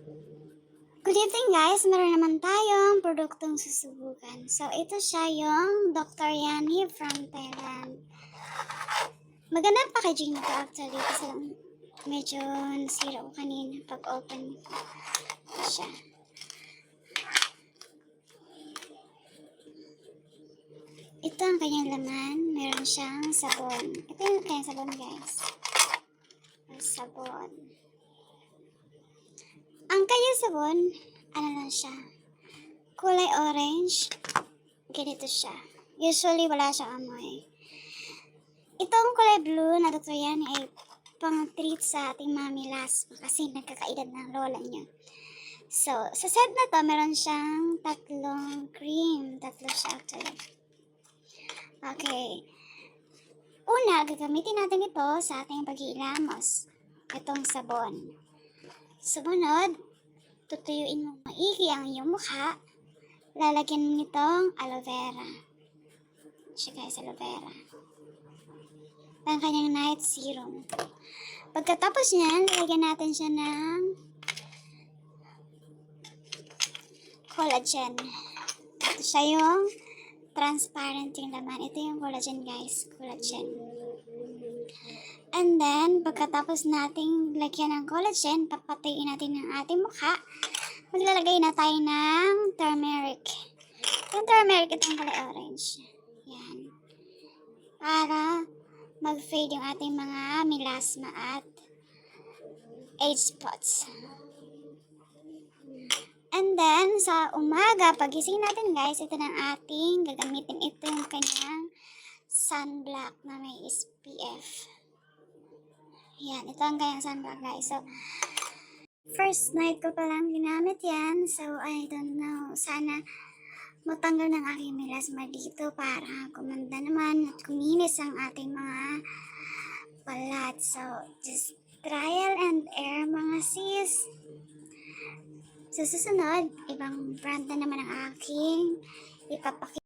Good evening guys! Meron naman tayong produktong susubukan. So, ito siya yung Dr. Yani from Thailand. Magandang packaging na to actually kasi medyo nasira ko kanina pag open ko siya. Ito ang kanyang laman. Meron siyang sabon. Ito yung kanyang sabon guys. Sabon. Ang kanyang sabon, ano lang siya, kulay orange. Ganito siya. Usually, wala siyang amoy. Itong kulay blue na Dr. Yani ay pang-treat sa ating mga milas kasi nagkakaedad ng lola niya. So, sa set na to, meron siyang tatlong cream. Tatlo siya actually. Okay. Una, gagamitin natin ito sa ating paghihilamos. Itong sabon. Sumunod, tutuyuin mo maigi ang iyong mukha. Lalagyan mo nitong aloe vera. Siya guys, aloe vera. Ang kanyang night serum. Pagkatapos niyan, lalagyan natin siya ng collagen. Ito siya yung transparent yung laman. Ito yung collagen guys. Collagen. And then, pagkatapos nating lagyan ng collagen, papatayin natin ang ating mukha. Maglalagay na tayo ng turmeric. Yung turmeric, ito yung kulay orange. Yan. Para mag-fade yung ating mga melasma at age spots. And then, sa umaga, pagising natin guys, ito ng ating gagamitin. Ito yung kanyang sunblock na may SPF. Yan, ito ang kanyang sunblock guys. So, first night ko palang ginamit yan. So, I don't know. Sana matanggal ng aking melasma dito para kumanda naman at kuminis ang ating mga balat. So, just trial and error mga sis. Sa susunod, ibang brand na naman ang aking ipapakita.